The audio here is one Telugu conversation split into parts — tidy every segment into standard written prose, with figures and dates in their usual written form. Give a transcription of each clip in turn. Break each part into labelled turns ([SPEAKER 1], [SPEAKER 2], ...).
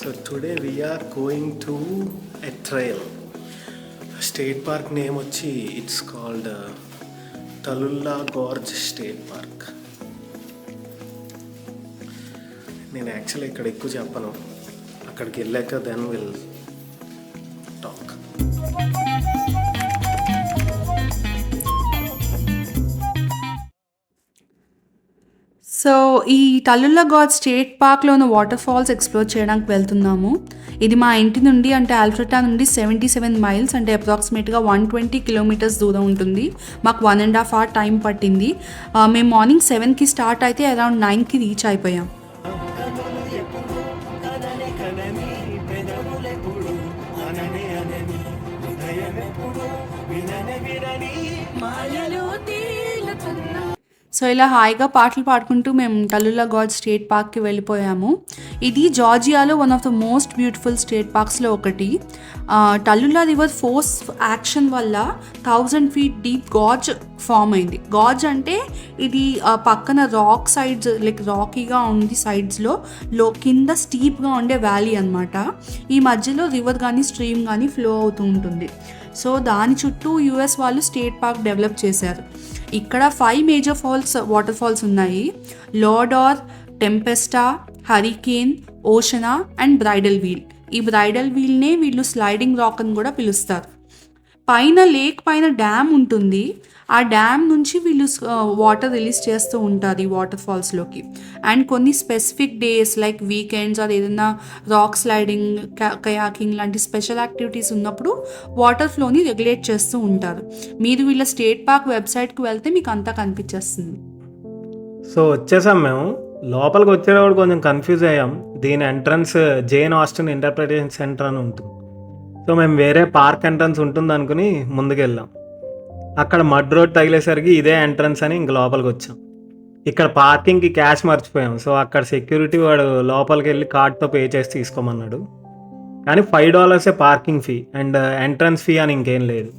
[SPEAKER 1] So today we are going to a trail. State park name వచ్చి it's called Tallulah Gorge State Park. నేను యాక్చువల్లీ ఇక్కడ ఎక్కువ చెప్పను, అక్కడికి వెళ్ళాక దెన్ విల్ టాక్.
[SPEAKER 2] సో ఈ తల్లుల్లా గార్జ్ స్టేట్ పార్క్లో ఉన్న వాటర్ ఫాల్స్ ఎక్స్ప్లోర్ చేయడానికి వెళ్తున్నాము. ఇది మా ఇంటి నుండి అంటే ఆల్ఫ్రెటా నుండి 77 మైల్స్ అంటే అప్రాక్సిమేట్గా 120 కిలోమీటర్స్ దూరం ఉంటుంది. మాకు 1.5 hour టైం పట్టింది. మేము మార్నింగ్ 7కి స్టార్ట్ అయితే అరౌండ్ 9కి రీచ్ అయిపోయాం. సో ఇలా హాయిగా పాటలు పాడుకుంటూ మేము తల్లుల్లా గార్జ్ స్టేట్ పార్క్కి వెళ్ళిపోయాము. ఇది జార్జియాలో one of the most beautiful state పార్క్స్లో ఒకటి. తల్లుల్లా రివర్ ఫోర్స్ యాక్షన్ వల్ల 1000 feet డీప్ గార్జ్ ఫామ్ అయింది. గార్జ్ అంటే ఇది పక్కన రాక్ సైడ్స్ లైక్ రాకీగా ఉంది, సైడ్స్లో కింద స్టీప్గా ఉండే వ్యాలీ అనమాట. ఈ మధ్యలో రివర్ కానీ స్ట్రీమ్ కానీ ఫ్లో అవుతూ ఉంటుంది. సో దాని చుట్టూ యుఎస్ వాళ్ళు స్టేట్ పార్క్ డెవలప్ చేశారు. ఇక్కడ 5 మేజర్ వాటర్ ఫాల్స్ ఉన్నాయి: లోడార్, టెంపెస్టా, హరికేన్, ఓషనా అండ్ బ్రైడల్ వీల్. ఈ బ్రైడల్ వీల్నే వీళ్ళు స్లైడింగ్ రాక్ అని కూడా పిలుస్తారు. పైన లేక్ పైన డ్యామ్ ఉంటుంది. ఆ డ్యామ్ నుంచి వీళ్ళు వాటర్ రిలీజ్ చేస్తూ ఉంటారు ఈ వాటర్ ఫాల్స్లోకి. అండ్ కొన్ని specific days like weekends or ఏదైనా రాక్ స్లైడింగ్, కయాకింగ్ లాంటి స్పెషల్ యాక్టివిటీస్ ఉన్నప్పుడు వాటర్ ఫ్లోని రెగ్యులేట్ చేస్తూ ఉంటారు. మీరు వీళ్ళ స్టేట్ పార్క్ వెబ్సైట్కి వెళ్తే మీకు అంతా కనిపించేస్తుంది.
[SPEAKER 1] సో వచ్చేసాం మేము. లోపలికి వచ్చేటప్పుడు కొంచెం కన్ఫ్యూజ్ అయ్యాం. దీని entrance Jane Austin interpretation centre అని ఉంటుంది. సో మేము వేరే పార్క్ ఎంట్రన్స్ ఉంటుంది అనుకుని ముందుకెళ్ళాం. అక్కడ మడ్ రోడ్ తగిలేసరికి ఇదే ఎంట్రన్స్ అని ఇంక లోపలికి వచ్చాం. ఇక్కడ పార్కింగ్కి క్యాష్ మర్చిపోయాం. సో అక్కడ సెక్యూరిటీ వాడు లోపలికి వెళ్ళి కార్డ్తో పే చేసి తీసుకోమన్నాడు. కానీ $5 parking fee and entrance fee అని ఇంకేం లేదు.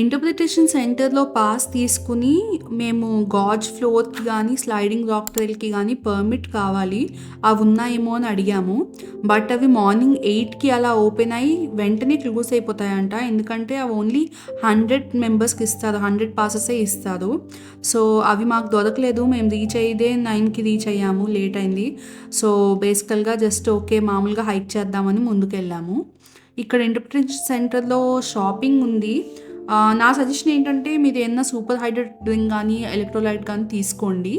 [SPEAKER 2] ఇంటర్ప్రిటేషన్ సెంటర్లో పాస్ తీసుకుని మేము గార్జ్ ఫ్లోర్కి కానీ స్లైడింగ్ రాక్ ట్రైల్కి కానీ పర్మిట్ కావాలి, అవి ఉన్నాయేమో అని అడిగాము. బట్ అవి మార్నింగ్ 8కి అలా ఓపెన్ అయ్యి వెంటనే క్లోజ్ అయిపోతాయంట. ఎందుకంటే అవి ఓన్లీ 100 మెంబర్స్కి ఇస్తారు, 100 పాసెసే ఇస్తారు. సో అవి మాకు దొరకలేదు. మేము రీచ్ అయ్యేదే 9కి రీచ్ అయ్యాము, లేట్ అయింది. సో బేసికల్గా జస్ట్ ఓకే మామూలుగా హైక్ చేద్దామని ముందుకెళ్ళాము. ఇక్కడ ఇంటర్ప్రిటేషన్ సెంటర్లో షాపింగ్ ఉంది. నా సజెషన్ ఏంటంటే మీరు ఏదైనా సూపర్ హైడ్రేట్ డ్రింక్ కానీ ఎలక్ట్రోలైట్ కానీ తీసుకోండి.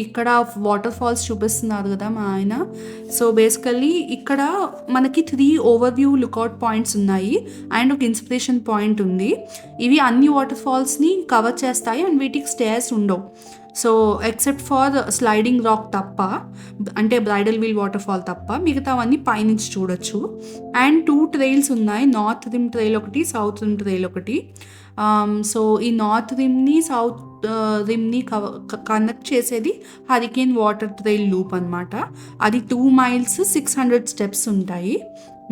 [SPEAKER 2] ఇక్కడ వాటర్ ఫాల్స్ చూపిస్తున్నారు కదా మా ఆయన. సో బేసికల్లీ ఇక్కడ మనకి 3 ఓవర్వ్యూ లుకౌట్ పాయింట్స్ ఉన్నాయి అండ్ ఒక ఇన్స్పిరేషన్ పాయింట్ ఉంది. ఇవి అన్ని వాటర్ ఫాల్స్ని కవర్ చేస్తాయి అండ్ వీటికి స్టేర్స్ ఉండవు. So except for sliding rock తప్ప, అంటే బ్రైడల్ వీల్ వాటర్ ఫాల్ తప్ప మిగతావన్నీ పైనుంచి చూడొచ్చు. అండ్ 2 ట్రైల్స్ ఉన్నాయి, నార్త్ రిమ్ ట్రైల్ ఒకటి, సౌత్ రిమ్ ట్రైల్ ఒకటి. సో ఈ నార్త్ రిమ్ని సౌత్ రిమ్ని కనెక్ట్ చేసేది హరికేన్ వాటర్ ట్రైల్ లూప్ అనమాట. అది 2 miles 600 steps ఉంటాయి.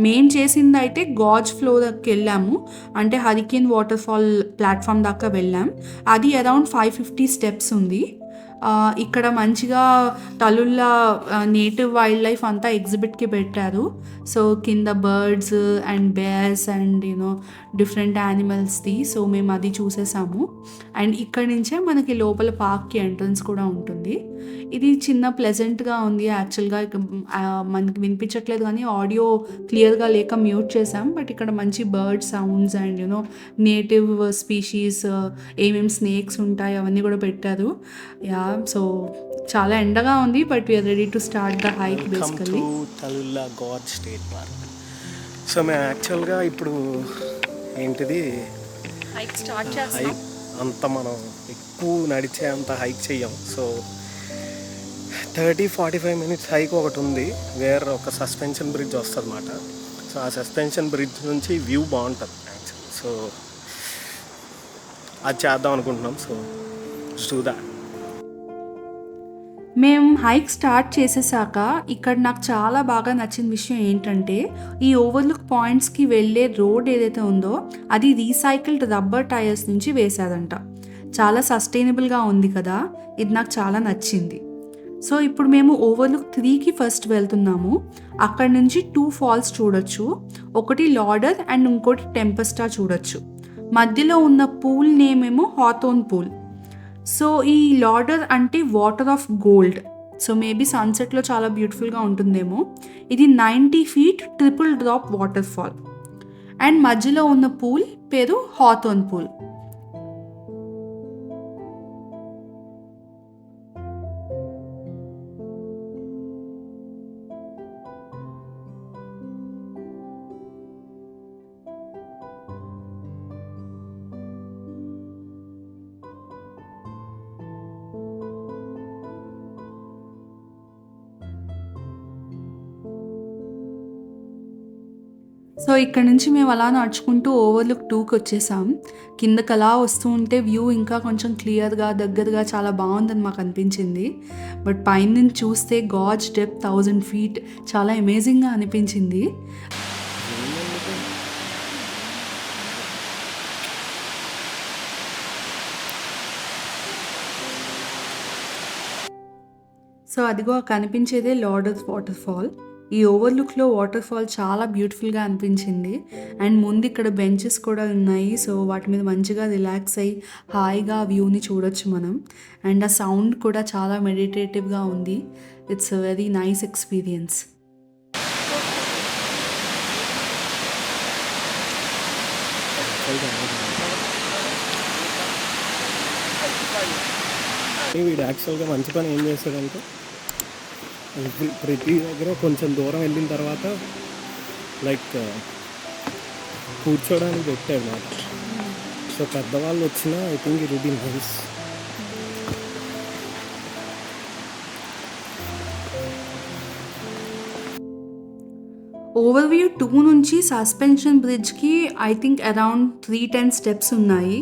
[SPEAKER 2] మేము చేసింది అయితే గార్జ్ ఫ్లోర్కి వెళ్ళాము, అంటే హరికేన్ వాటర్ ఫాల్ ప్లాట్ఫామ్ దాకా వెళ్ళాం. అది అరౌండ్ 550 steps ఉంది. ఇక్కడ మంచిగా తల్లుల్లా నేటివ్ వైల్డ్ లైఫ్ అంతా ఎగ్జిబిట్కి పెట్టారు. సో కింద birds and bears and different యానిమల్స్ది. సో మేము అది చూసేసాము. అండ్ ఇక్కడ నుంచే మనకి లోపల పార్క్కి ఎంట్రన్స్ కూడా ఉంటుంది. ఇది చిన్న ప్లెజెంట్గా ఉంది. యాక్చువల్గా మనకి వినిపించట్లేదు కానీ ఆడియో క్లియర్గా లేక మ్యూట్ చేసాం. బట్ ఇక్కడ మంచి bird sounds and native species, ఏమేమి స్నేక్స్ ఉంటాయి అవన్నీ కూడా పెట్టారు. సో చాలా ఎండగా ఉంది, but we're ready to start the hike basically.
[SPEAKER 1] Tallulah gorge state park. So మేము యాక్చువల్గా ఇప్పుడు ఏంటిది
[SPEAKER 2] హైక్ స్టార్ట్ చేస్తాం.
[SPEAKER 1] అంత మనం ఎక్కువ నడిచే అంత హైక్ చెయ్యం. సో 30-45 minutes హైక్ ఒకటి ఉంది, వేరే ఒక సస్పెన్షన్ బ్రిడ్జ్ వస్తుంది అన్నమాట. సో ఆ సస్పెన్షన్ బ్రిడ్జ్ నుంచి వ్యూ బాగుంటుంది యాక్చువల్. సో అది చేద్దాం అనుకుంటున్నాం. So do that.
[SPEAKER 2] మేము హైక్ స్టార్ట్ చేసేసాక ఇక్కడ నాకు చాలా బాగా నచ్చిన విషయం ఏంటంటే ఈ ఓవర్లుక్ పాయింట్స్కి వెళ్ళే రోడ్ ఏదైతే ఉందో అది రీసైకిల్డ్ రబ్బర్ టైర్స్ నుంచి వేశారంట. చాలా సస్టైనబుల్గా ఉంది కదా, ఇది నాకు చాలా నచ్చింది. సో ఇప్పుడు మేము ఓవర్లుక్ 3కి ఫస్ట్ వెళ్తున్నాము. అక్కడ నుంచి 2 ఫాల్స్ చూడొచ్చు. ఒకటి లాడర్ అండ్ ఇంకోటి టెంపెస్టా చూడొచ్చు. మధ్యలో ఉన్న పూల్ నేమ్ ఏమో హాథోర్న్ పూల్. సో ఈ లాడర్ అంటే water of gold. So maybe సన్సెట్లో చాలా బ్యూటిఫుల్గా ఉంటుందేమో. ఇది 90 feet triple drop waterfall. And మధ్యలో ఉన్న పూల్ పేరు హాథోర్న్ పూల్. సో ఇక్కడ నుంచి మేము అలా నడుచుకుంటూ ఓవర్లుక్ 2కి వచ్చేసాం. కిందకి అలా వస్తూ ఉంటే వ్యూ ఇంకా కొంచెం క్లియర్గా దగ్గరగా చాలా బాగుందని మాకు అనిపించింది. బట్ పైనుంచి చూస్తే గాజ్ డెప్త్ 1000 feet చాలా అమేజింగ్గా అనిపించింది. సో అదిగో కనిపించేదే లాడర్స్ వాటర్ ఫాల్. ఈ ఓవర్లుక్లో వాటర్ ఫాల్ చాలా బ్యూటిఫుల్గా అనిపించింది. అండ్ ముందు ఇక్కడ బెంచెస్ కూడా ఉన్నాయి. సో వాటి మీద మంచిగా రిలాక్స్ అయ్యి హాయిగా వ్యూని చూడొచ్చు మనం. అండ్ ఆ సౌండ్ కూడా చాలా మెడిటేటివ్గా ఉంది. It's a very nice experience.
[SPEAKER 3] వీడు యాక్చువల్గా మంచి పని ఏం చేస్తాడంటే ప్రతి దగ్గర కొంచెం దూరం వెళ్ళిన తర్వాత లైక్ కూర్చోడానికి పెట్టాడు మాట. సో పెద్దవాళ్ళు వచ్చినా I think it will be nice.
[SPEAKER 2] Overview 2 నుంచి సస్పెన్షన్ బ్రిడ్జ్కి ఐ థింక్ అరౌండ్ 310 steps ఉన్నాయి.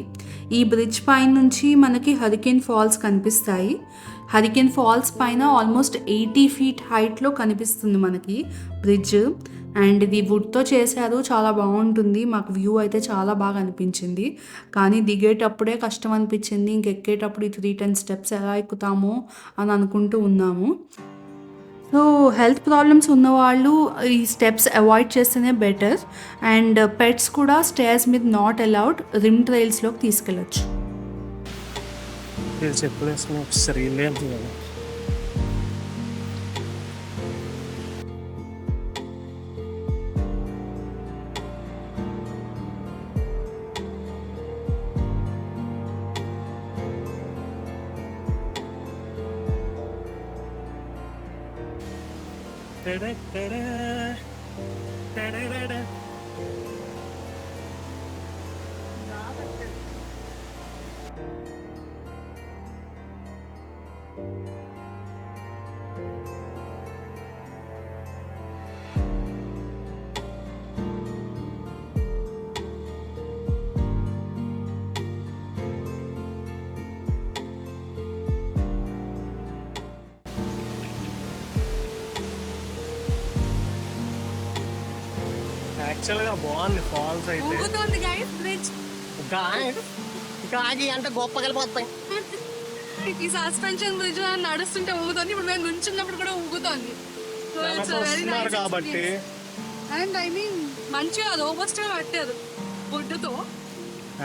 [SPEAKER 2] ఈ బ్రిడ్జ్ పైన నుంచి మనకి హరికేన్ ఫాల్స్ కనిపిస్తాయి. హరికేన్ ఫాల్స్ పైన ఆల్మోస్ట్ 80 feet హైట్లో కనిపిస్తుంది మనకి బ్రిడ్జ్. అండ్ ఇది వుడ్తో చేశారు, చాలా బాగుంటుంది. మాకు వ్యూ అయితే చాలా బాగా అనిపించింది. కానీ దిగేటప్పుడే కష్టం అనిపించింది. ఇంకెక్కేటప్పుడు ఈ 310 steps ఎలా ఎక్కుతామో అని అనుకుంటూ ఉన్నాము. సో హెల్త్ ప్రాబ్లమ్స్ ఉన్నవాళ్ళు ఈ స్టెప్స్ అవాయిడ్ చేస్తేనే బెటర్. అండ్ పెట్స్ కూడా స్టేర్స్ మీద నాట్ అలౌడ్. రిమ్ ట్రైల్స్లోకి తీసుకెళ్ళచ్చు.
[SPEAKER 3] చెప్పలేసిన ఒకసారి లేదు కదా. యాక్చువల్గా బాగుంది ఫాల్స్ అయితే. గాగి అంటే గొప్ప కలిపోతాయి.
[SPEAKER 2] ఈ సస్పెన్షన్ బ్రిడ్జ్ నడుస్తుంటే ఊగుతుంది. ఇప్పుడు మేము నుంచున్నప్పుడు కూడా ఊగుతుంది.
[SPEAKER 3] కాబట్టి
[SPEAKER 2] అండ్ ఐ మీన్ మంచిగా రోబస్ట్గా కట్టారు వుడ్తో.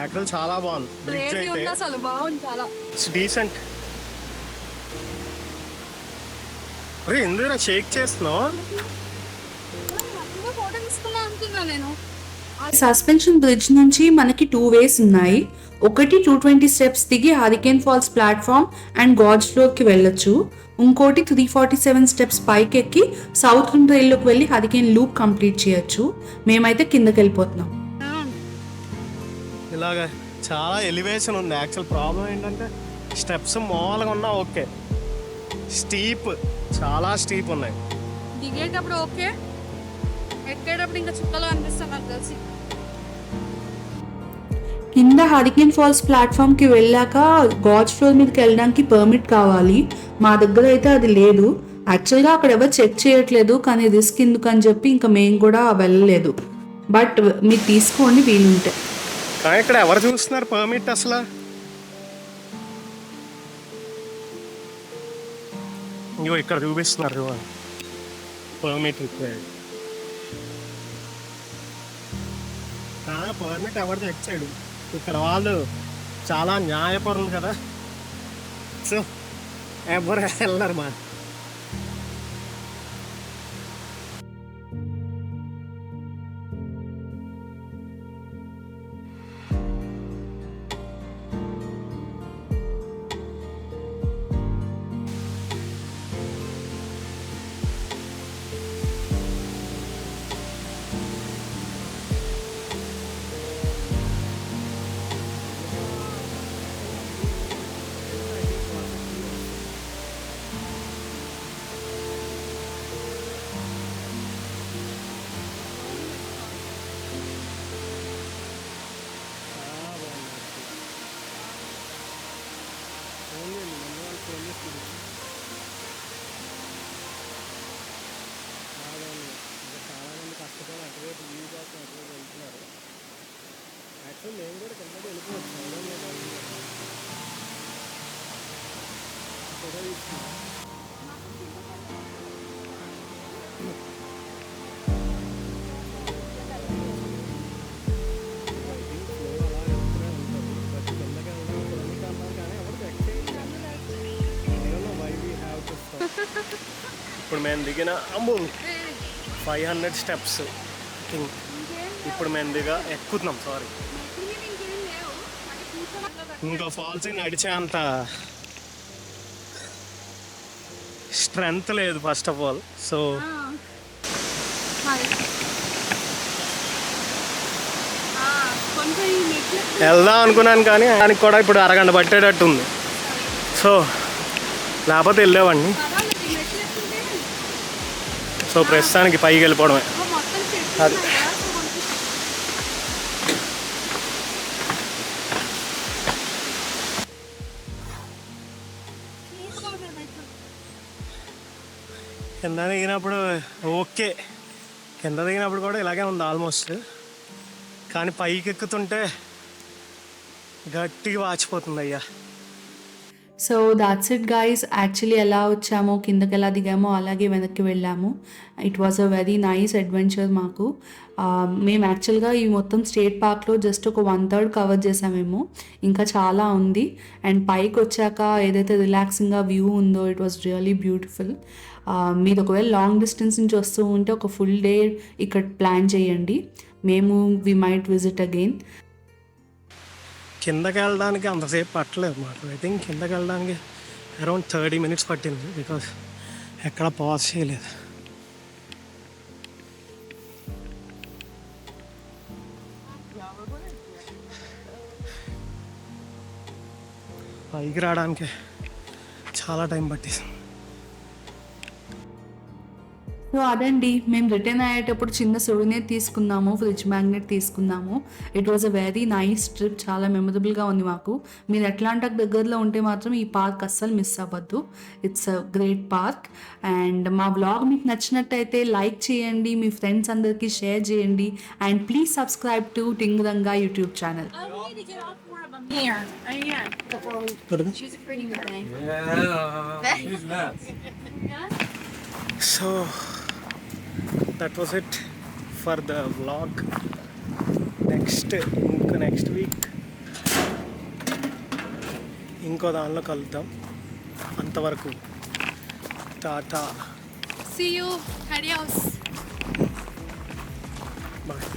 [SPEAKER 3] యాక్చువల్ చాలా బాగుంది బ్రిడ్జ్ అయితే.
[SPEAKER 2] అసలు బాగుంది చాలా.
[SPEAKER 3] It's decent. అరే ఎందుకు షేక్ చేస్తున్నావు?
[SPEAKER 2] సస్పెన్షన్ బ్రిడ్జ్ నుంచి మనకి 2 ways ఉన్నాయి. ఒకటి 220 steps దిగి Hurricane Falls platform and gorge ఫ్లోర్కి వెళ్ళొచ్చు. ఇంకోటి 347 steps పైకి ఎక్కి సౌత్ రిమ్ ట్రైల్లోకి వెళ్ళి హరికేన్ లూప్ కంప్లీట్ చేయొచ్చు. మేమైతే కిందకి వెళ్ళిపోతున్నాం.
[SPEAKER 3] ఇలాగా చాలా ఎలివేషన్ ఉంది. యాక్చువల్ ప్రాబ్లం ఏంటంటే స్టెప్స్ మామూలుగా ఉన్నా ఓకే, స్టీప్ చాలా స్టీప్ ఉన్నాయి.
[SPEAKER 2] దిగేటప్పుడు ఓకే, ఎక్కేటప్పుడు ఇంకా చుక్కలు అనిపిస్తాయి నాకు తెలిసి. కింద హరికేన్ ఫాల్స్ ప్లాట్ఫామ్కి వెళ్ళాక గాజ్ ఫ్లోర్ మీదకి వెళ్ళడానికి పర్మిట్ కావాలి. మా దగ్గర అయితే అది లేదు. యాక్చువల్గా అక్కడ ఎవరు చెక్ చేయట్లేదు, కానీ రిస్క్ ఎందుకు అని చెప్పి ఇంకా మేము కూడా వెళ్ళలేదు. బట్ మీరు తీసుకోండి వీలుంటే.
[SPEAKER 3] కానీ ఇక్కడ ఎవరు చూస్తున్నారు పర్మిట్ అసలు? ఇంకో ఇక్కడ చూపిస్తున్నారు పర్మిట్ రిక్వైర్డ్. పర్మిట్ ఎవరు చెక్ చేయడు ఇక్కడ, వాళ్ళు చాలా న్యాయపరులు కదా, సో ఎవరు వెళ్ళరు మా. చాలామంది కష్టపడి అటువైపు వ్యూ కోసం అటువైపు వెళ్తున్నారు. యాక్చువల్ మేము కూడా కిందకి వెళ్ళిపోవచ్చు. ఫోటో తీసుకున్నాం. ఇప్పుడు మేము దిగిన 500 స్టెప్స్ థింక్. ఇప్పుడు మేము ఎక్కుతున్నాం. సారీ, ఇంకా ఫాల్స్ నడిచే అంత స్ట్రెంగ్త్ లేదు ఫస్ట్ ఆఫ్ ఆల్. సో వెళ్దాం అనుకున్నాను కానీ దానికి కూడా ఇప్పుడు అరగంట పట్టేటట్టు ఉంది. సో లేకపోతే వెళ్ళేవాడిని. సో ప్రస్తుతానికి పైకి వెళ్ళిపోవడమే. అది కింద దిగినప్పుడు ఓకే, కింద దిగినప్పుడు కూడా ఇలాగే ఉంది ఆల్మోస్ట్. కానీ పైకి ఎక్కుతుంటే గట్టిగా వాచిపోతుంది అయ్యా.
[SPEAKER 2] So that's it guys. Actually ఎలా వచ్చామో, కిందకి ఎలా దిగామో అలాగే వెనక్కి వెళ్ళాము. It was a very nice adventure మాకు. మేము యాక్చువల్గా ఈ మొత్తం స్టేట్ పార్క్లో జస్ట్ ఒక 1/3 కవర్ చేసామేమో, ఇంకా చాలా ఉంది. అండ్ పైకి వచ్చాక ఏదైతే రిలాక్సింగ్గా వ్యూ ఉందో, ఇట్ వాజ్ రియలీ బ్యూటిఫుల్. మీరు ఒకవేళ లాంగ్ డిస్టెన్స్ నుంచి వస్తూ ఉంటే ఒక ఫుల్ డే ఇక్కడ ప్లాన్ చేయండి. We might visit again.
[SPEAKER 3] కిందకి వెళ్ళడానికి అంతసేపు పట్టలేదు మాకు. ఐ థింక్ కిందకి వెళ్ళడానికి అరౌండ్ 30 minutes పట్టింది, బికాస్ ఎక్కడ పాజ్ చేయలేదు. పైకి రావడానికి చాలా టైం పట్టింది.
[SPEAKER 2] సో అదండి, మేము రిటర్న్ అయ్యేటప్పుడు చిన్న సొవినీర్ తీసుకున్నాము, ఫ్రిడ్జ్ మ్యాగ్నెట్ తీసుకున్నాము. It was a very nice trip, చాలా మెమరబుల్గా ఉంది మాకు. మీరు అట్లాంటాకి దగ్గరలో ఉంటే మాత్రం ఈ పార్క్ అస్సలు మిస్ అవ్వద్దు. It's a great park. And మా వ్లాగ్ మీకు నచ్చినట్టయితే లైక్ చేయండి, మీ ఫ్రెండ్స్ అందరికీ షేర్ చేయండి. And please subscribe to Tinguranga YouTube channel.
[SPEAKER 4] Here, yeah. She's a pretty girl.
[SPEAKER 5] Yeah, she's nuts.
[SPEAKER 3] So that was it for the vlog. Next week ఇంకో దానిలో కలుద్దాం. అంతవరకు tata.
[SPEAKER 4] See you. Adios.
[SPEAKER 3] Bye.